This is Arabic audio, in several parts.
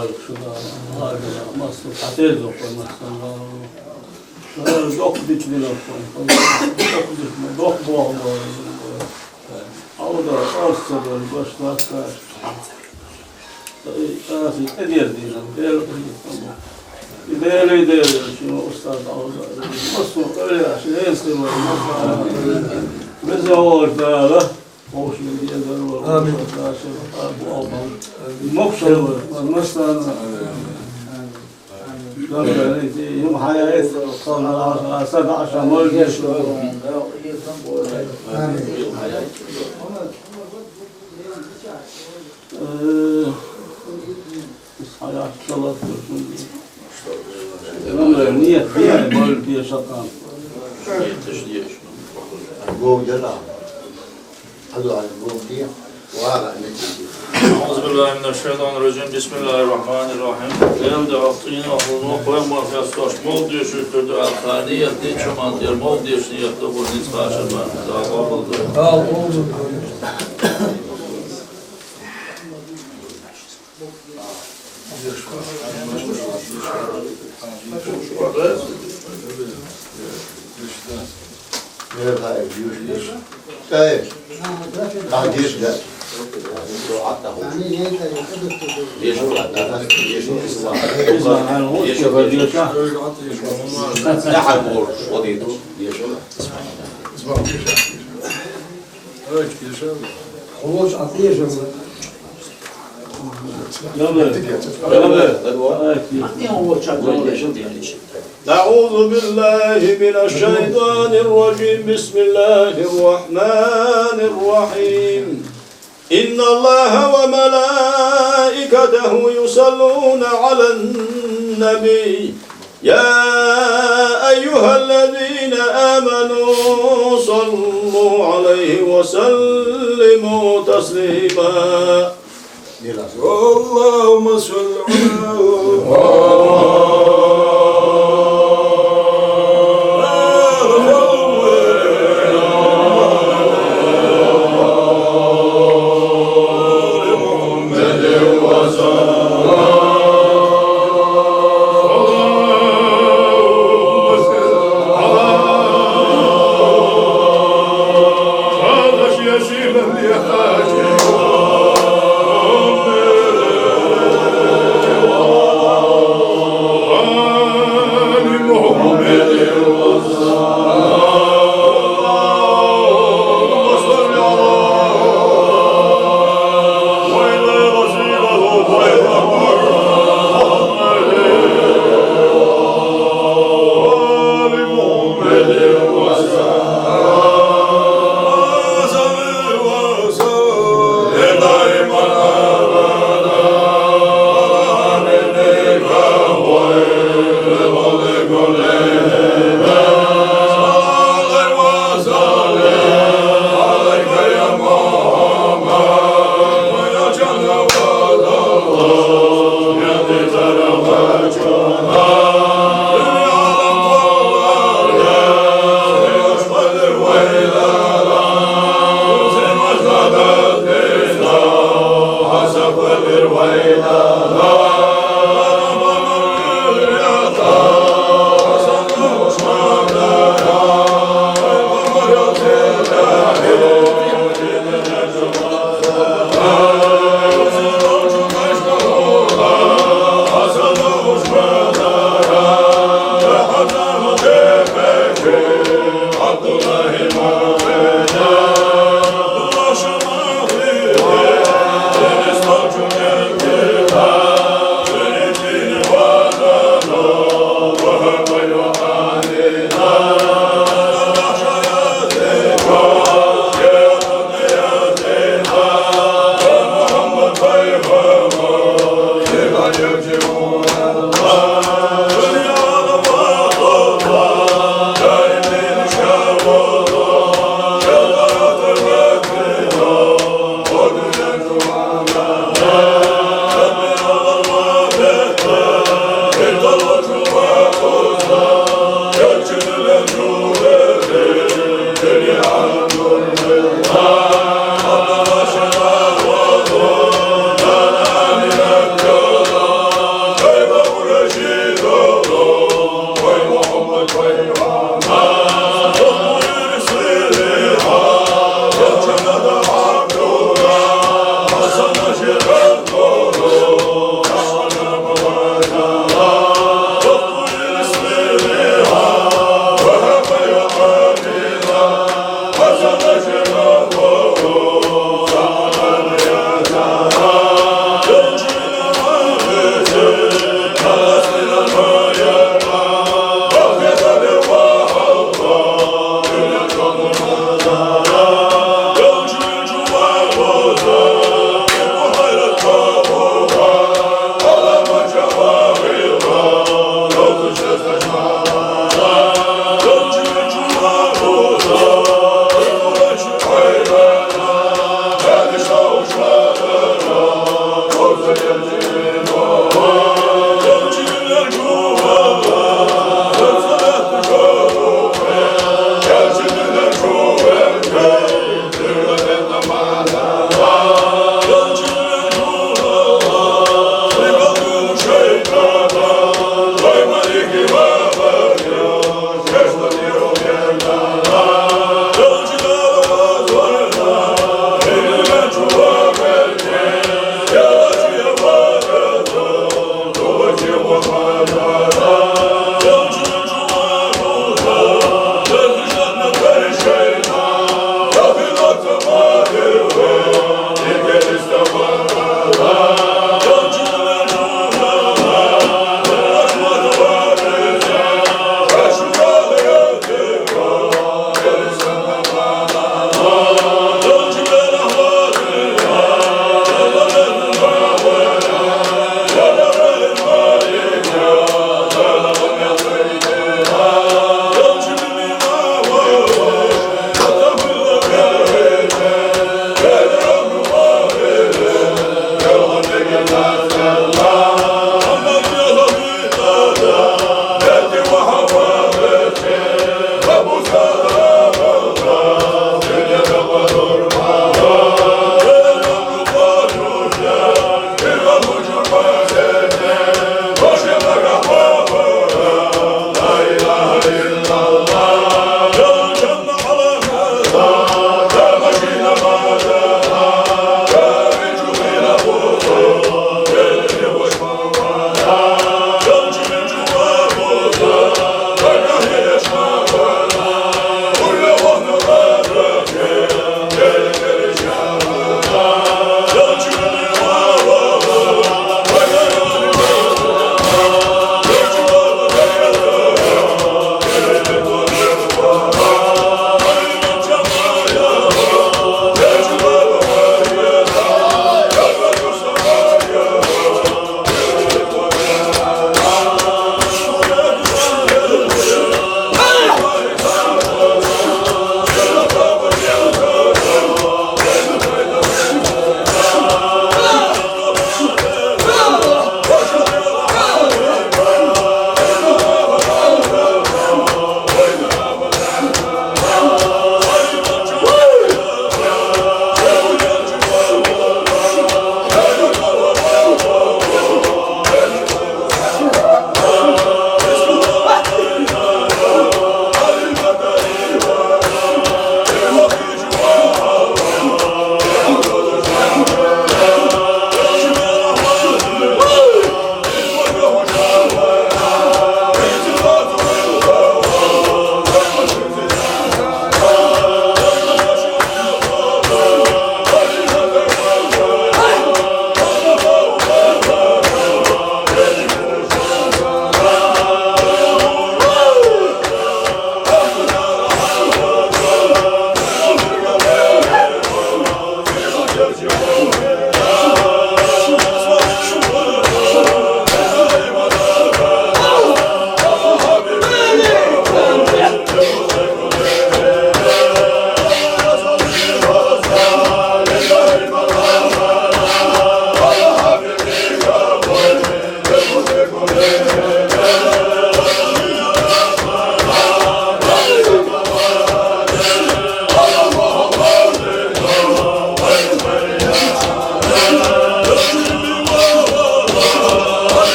koyduk şurada. Harbiden masraf. Ateş yok koymazsan. Dok dikliğine koyduk. Dok boğum koyduk. Orada olsa böyle başlar kaç. Arası ediyor diyeceğim. Değerli şimdi ustad orada. Nasıl öyle şey en sevdiğim. Bize orada olsun diye de var. Amin. Bu Allah'ın mokşalı var. Nasıl يوم حياة صار 17 مولد hayat çalışıyorsun. Ömrüm niyet diye mولد diye şatan. قوم جلا حدوا على القوم دي وهذا أعوذ بالله من الشيطان الرجيم بسم الله الرحمن الرحيم Elde haftını aklını koyma fiyatlaş mol diye şükürdü alkaniyet ne çaman diyor mol diye şiyatla bu niç karşıma daha oldu. غير هاي الجيوش ليش؟ ايش؟ الجيش لا خروج عطية جميل أعوذ بالله من الشيطان الرجيم بسم الله الرحمن الرحيم إن الله وملائكته يصلون على النبي يا أيها الذين آمنوا صلوا عليه وسلموا تسليما اللهم صل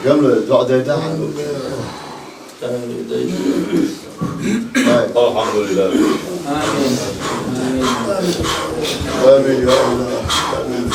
جملة زعدة دعم الحمد لله آمين يا الله آمين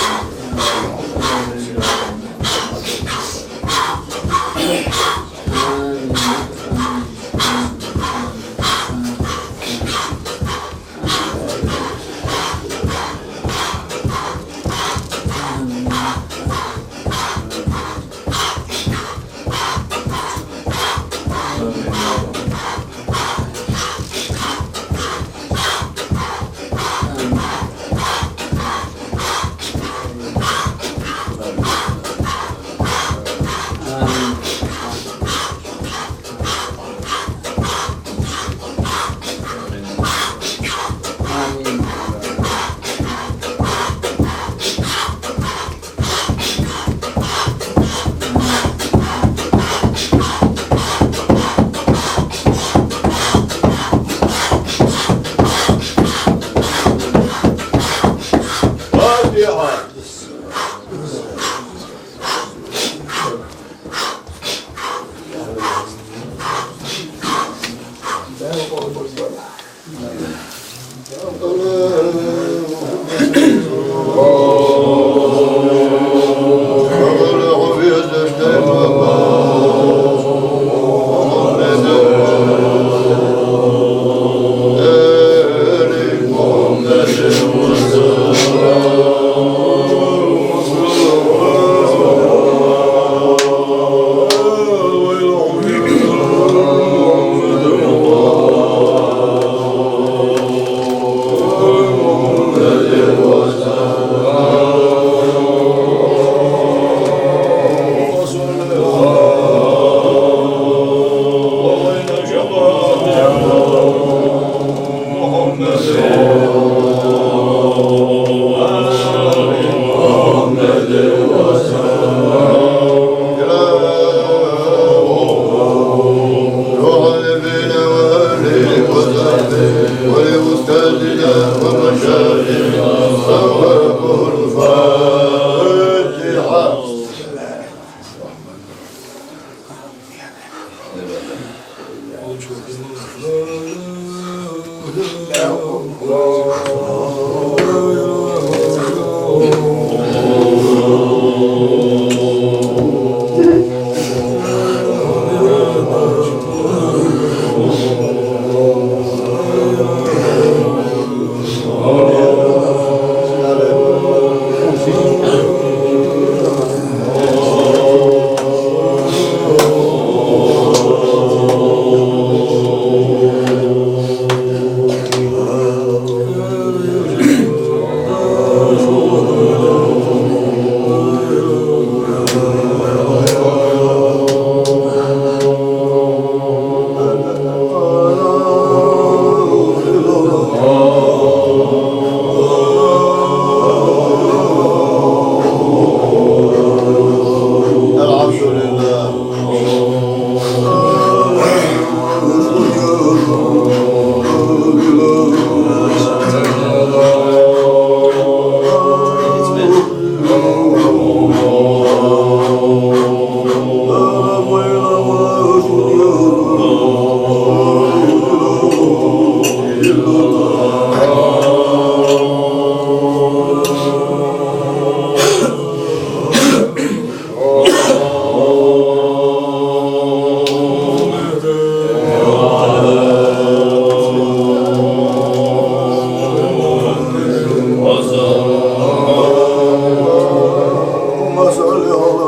صل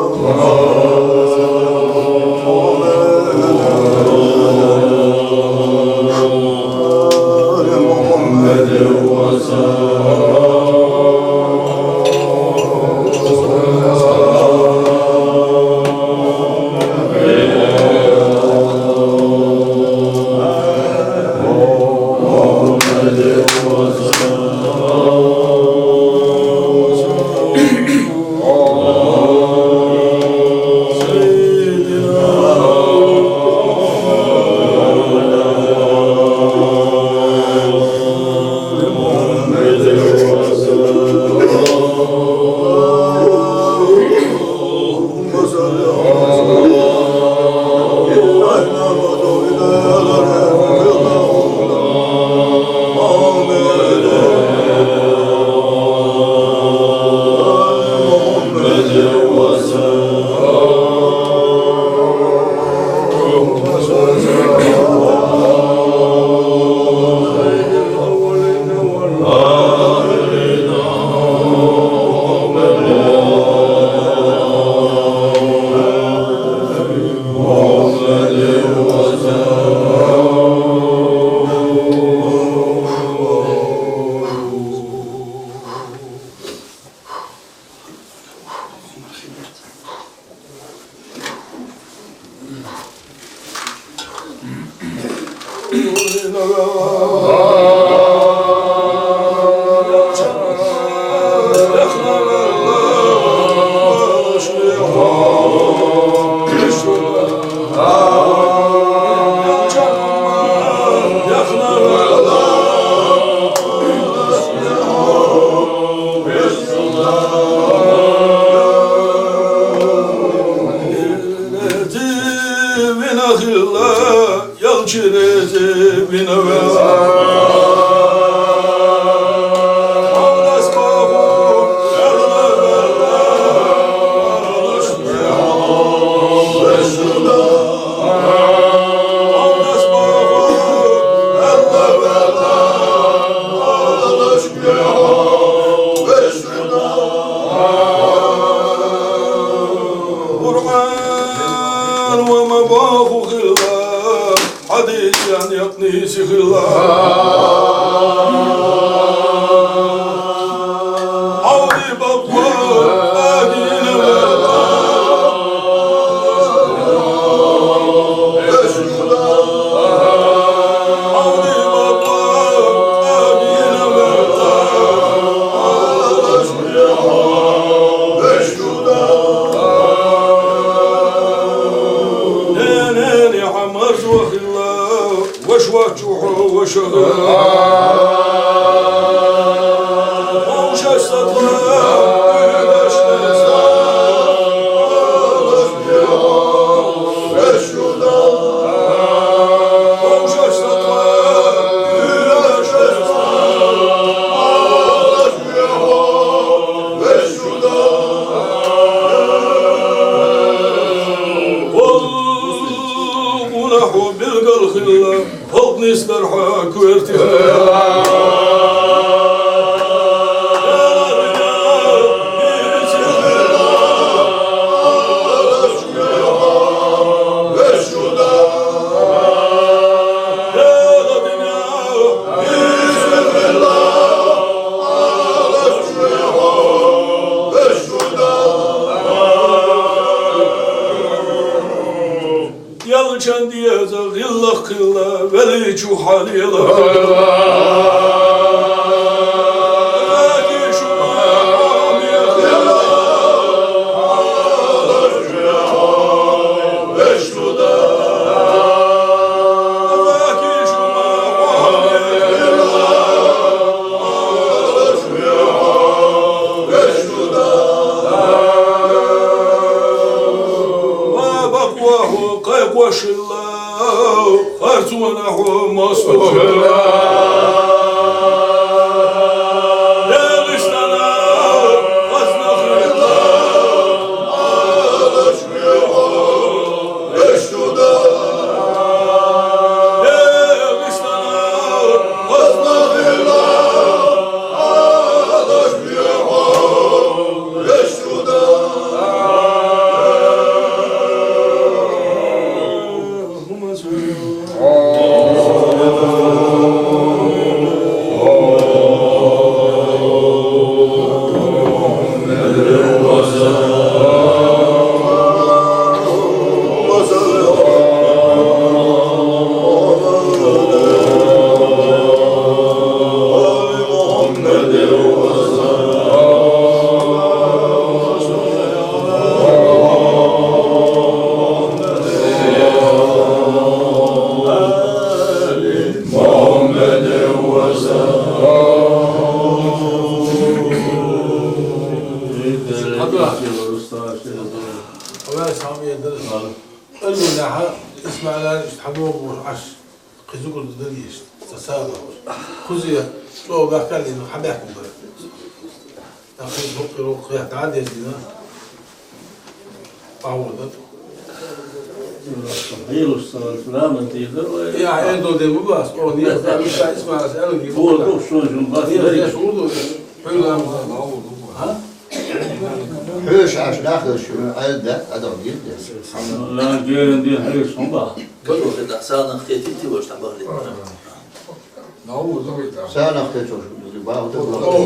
سانخ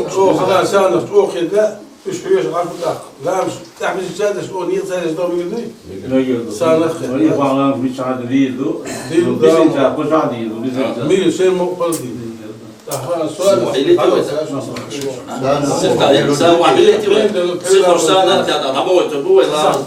تشوف خلاص سانخ توخذ üç büyüyorsun arkada. Lan tahmin edeceğiz o niye sayesinde o bildi? Ne geldi? Sana Oraya bağlanan bir çağda değildi. Değildi. Bizim çağda koca değildi. Bizim Mil şey mukbal değil. Daha sonra Sen vahileti ve sıkırsanat ya da taboytu bu ve lazım.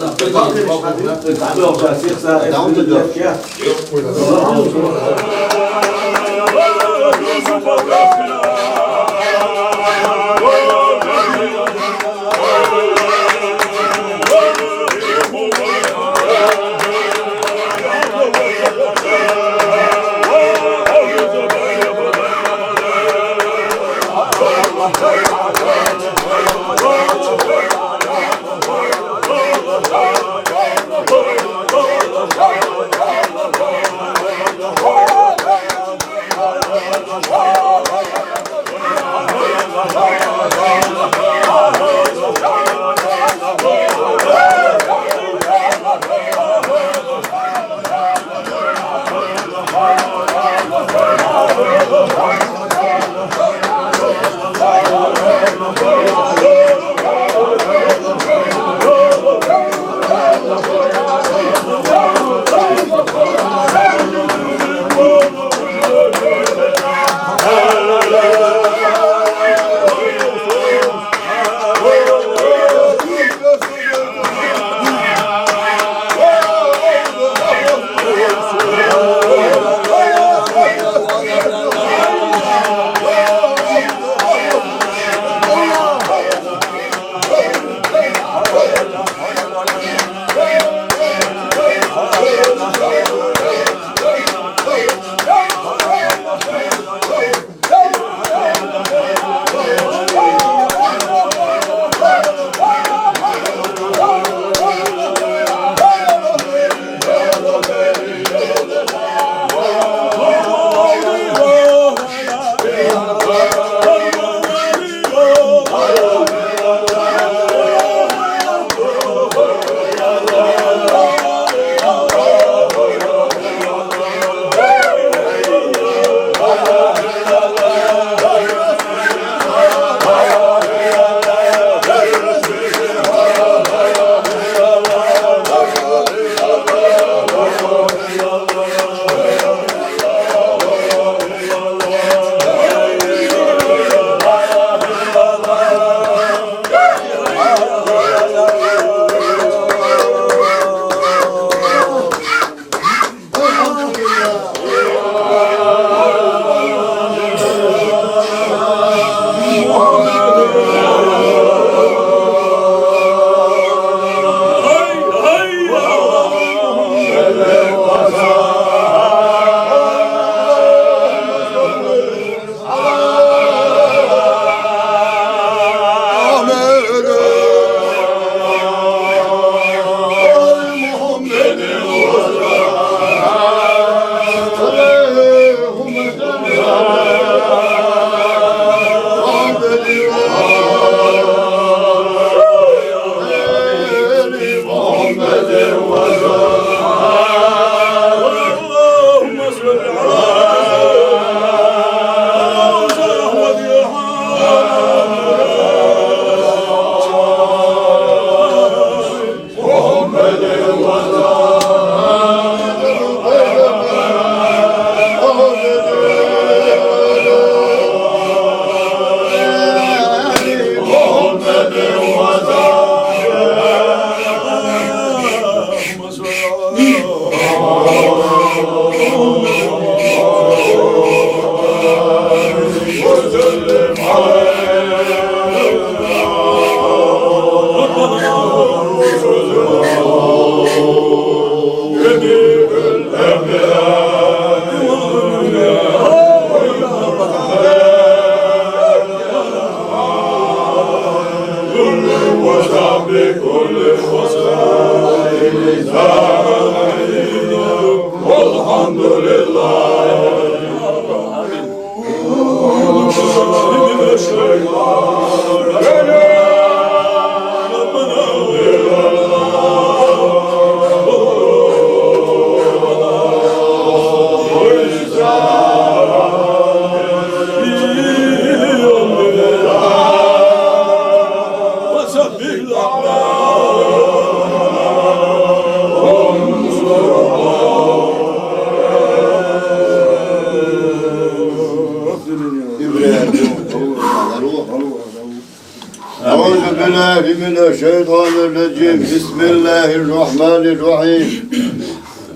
الشيطان الرجيم بسم الله الرحمن الرحيم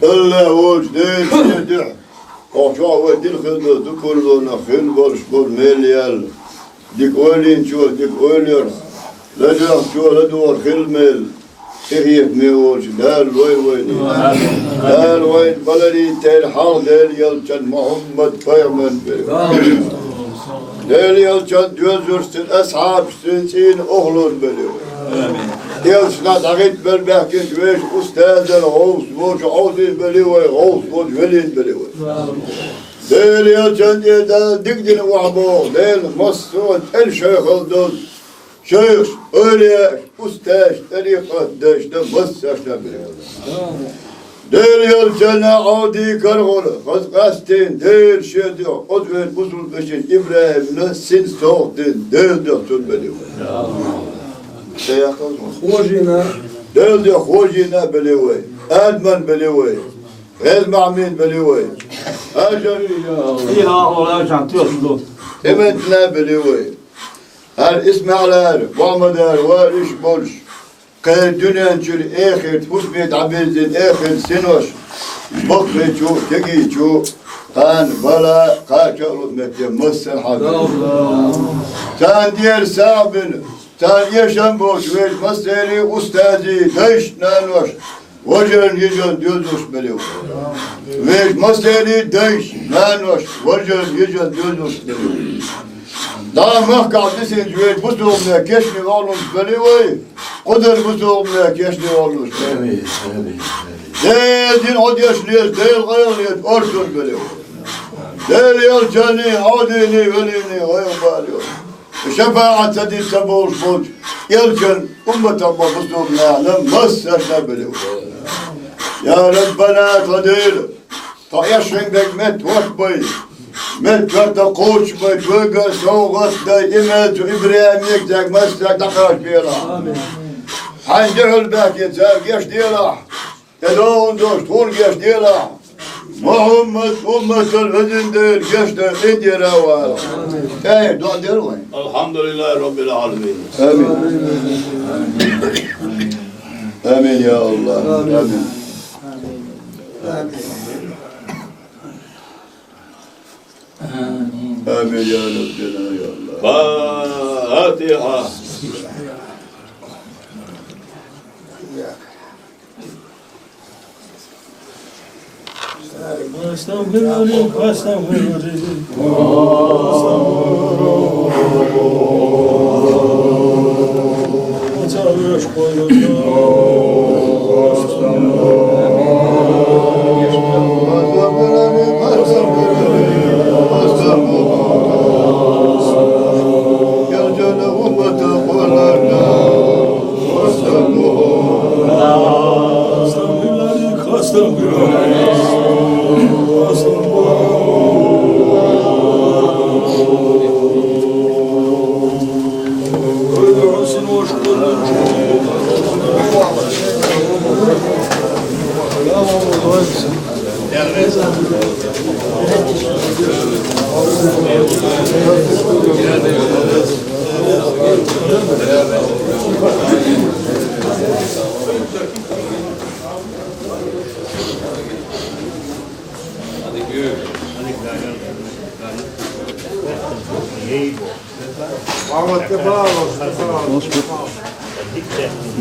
الله وجدين يدع وشعب ودين خلده دكولنا خل برشبور مليال ديك أولين شو ديك أولير لجأ شو لدور خل مل إخيف ميوش دال وين دال وين بلدي تيل حال دال يلشن محمد فيمن دال يلشن دوزرسن أصحاب سنسين أخلون بليو يلشنا دعيت بالبحكين ويش أستاذ الغوص وش عوزي بليو غوص وش ولين بليو دال يلشن دال دقدن وعبو دال مصوت الشيخ الدوز شيخ أولياء أستاذ طريقة داش دم مساش نبليو دير يلجنا عودي كرغولة قاستين دير شديو أدوين بوزول بشين إبراهيم نسين صوتين دير دكتور بليو خوجنا دير خوجنا بليوي أدمن بليوي غير معمين بليوي أجل İla olay çantıyorsun. إمتنا بليوي هل إسماعيل وعمدار وارش بولش قال دنيا نشل آخر تفوت عبيد آخر سنوش بقى شو تجي شو قان ولا قاچلو متى مسن حبيب تان دير سابن تان يشن بوش ويش مسيري أستاذي ديش نانوش وجن يجن ديوزوش بليو ويش مسيري ديش نانوش وجن يجن ديوزوش بليو daha mahkâdısın cüveyt bu soğumluğa keşni olmuş beliyoy Kudur bu soğumluğa keşni olmuş Değildin od yaşlıyız, değil kayıllıyız, orsun beliyoy Değil yalçani, adini, velini, kayın baliyoy Şefaat sedid sebuğuş boç Yalçan, ümmet abba bu soğumluğa lemmaz yaşna beliyoy Ya Rabbana kadir Ta yaşın bekmet vakbay ملكت قوش متوقع سوغت دائما إبراهيم يكتك مسك تقرش بيلا حنجعل باكي تساقيش ديلا تدون دوش طول قيش ديلا محمد أمة الفزن دير قيشتا إديرا والا ايه دون دير وين الحمد لله رب العالمين آمين آمين يا الله آمين آمين يا ربنا يا الله فاتحة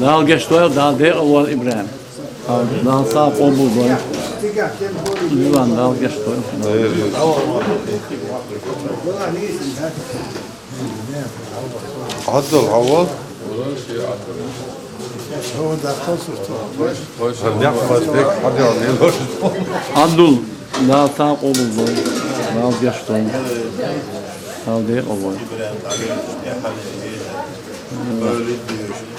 Dal geçtoya dal de o İbrahim. Dal sağ o bu boy. Yuvan dal geçtoya. عدل عوض Abdul dal sağ o bu boy. Dal geçtoya. Dal de o boy. Böyle diyor.